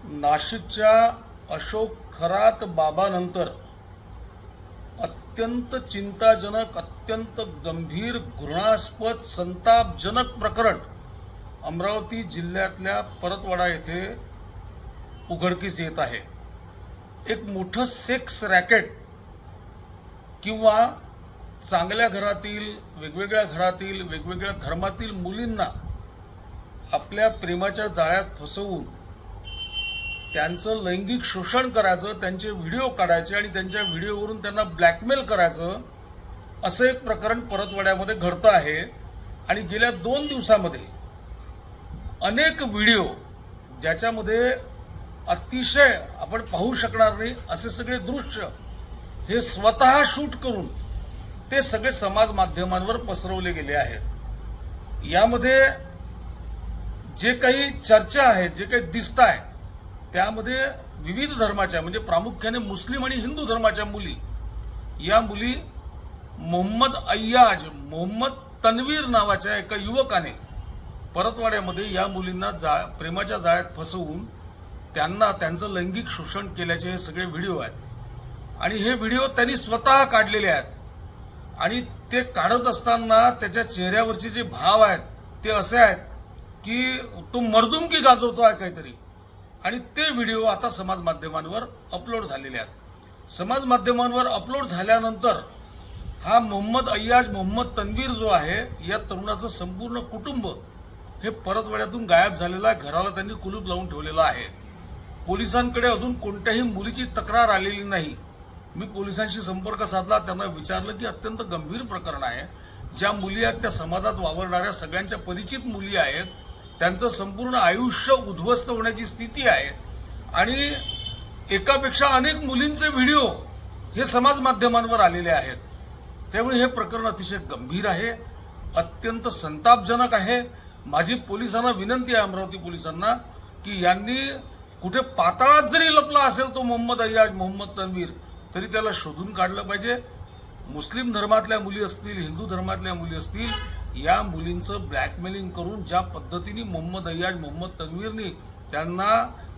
नाशिकच्या अशोक खरात बाबानंतर अत्यंत चिंताजनक, अत्यंत गंभीर, घृणास्पद, संतापजनक प्रकरण अमरावती जिल्ह्यातल्या परतवाडा येथे उघडकीस येत आहे। एक मोठं सेक्स रॅकेट किंवा चांगल्या घरातील, वेगवेगळ्या घरातील, वेगवेगळ्या धर्मातील मुलींना आपल्या प्रेमाच्या जाळ्यात फसवून त्यांचं लैंगिक शोषण करायचं, त्यांचे व्हिडिओ काढायचे आणि त्यांच्या व्हिडिओवरून त्यांना ब्लॅकमेल करायचं, असं एक प्रकरण परतवाड्यामध्ये घडतं आहे। आणि गेल्या 2 दिवसांमध्ये अनेक व्हिडिओ ज्याच्यामध्ये अतिशय आपण पाहू शकणार नाही असे सगळे दृश्य हे स्वतः शूट करून ते सगळे समाज माध्यमांवर पसरवले गेले आहेत। यामध्ये जे काही चर्चा आहे, जे काही दिसत आहे, त्यामध्ये विविध धर्माच्या म्हणजे प्रामुख्याने मुस्लिम आणि हिंदू धर्माच्या मुली, या मुली मोहम्मद अय्याज, मोहम्मद तन्वीर नावाच्या एका युवकाने परतवाड्यामध्ये या मुलींना प्रेमाच्या जाळ्यात फसवून त्यांना त्यांचं लैंगिक शोषण केल्याचे हे सगळे व्हिडिओ आहेत। आणि हे व्हिडिओ त्यांनी स्वतः काढलेले आहेत आणि ते काढत असताना त्याच्या चेहऱ्यावरचे जे भाव आहेत ते असे आहेत की तो मर्दुमकी गाजवतो आहे काहीतरी। आणि ते व्हिडिओ आता समाज माध्यमांवर अपलोड झालेले आहेत। समाज माध्यमांवर अपलोड झाल्यानंतर हा मोहम्मद अय्याज, मोहम्मद तन्वीर जो आहे, या तरुणाचं संपूर्ण कुटुंब हे परतवाड्यातून गायब झालेलं आहे। घराला त्यांनी कुलूप लावून ठेवलेलं आहे। पोलिसांकडे अजून कोणत्याही मुलीची तक्रार आलेली नाही। मी पोलिसांशी संपर्क साधला, त्यांना विचारलं की अत्यंत गंभीर प्रकरण आहे, ज्या मुली आहेत त्या समाजात वावरणाऱ्या सगळ्यांच्या परिचित मुली आहेत, त्यांचं संपूर्ण आयुष्य उद्ध्वस्त होण्याची स्थिती आहे आणि एकापेक्षा अनेक मुलींचे व्हिडिओ हे समाज माध्यमांवर आलेले आहेत। त्यामुळे हे प्रकरण अतिशय गंभीर आहे, अत्यंत संतापजनक आहे। माझी पोलिसांना विनंती आहे, अमरावती पोलिसांना, की यांनी कुठे पाताळात जरी लपला असेल तो मोहम्मद अय्याज, मोहम्मद तन्वीर, तरी त्याला शोधून काढलं पाहिजे। मुस्लिम धर्मातल्या मुली असतील, हिंदू धर्मातल्या मुली असतील, या मुलींचं ब्लॅकमेलिंग करून ज्या पद्धतीने मोहम्मद अय्याज, मोहम्मद तन्वीरनी त्यांना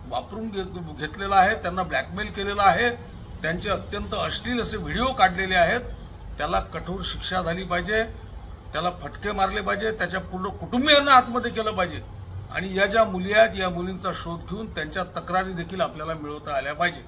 वापरून घेतलेलं आहे, त्यांना ब्लॅकमेल केलेलं आहे, त्यांचे अत्यंत अश्लील असे व्हिडिओ काढलेले आहेत, त्याला कठोर शिक्षा झाली पाहिजे, त्याला फटके मारले पाहिजे, त्याच्या पूर्ण कुटुंबियांना आतमध्ये केलं पाहिजे। आणि या ज्या मुली आहेत या मुलींचा शोध घेऊन त्यांच्या तक्रारी देखील आपल्याला मिळवता आल्या पाहिजे।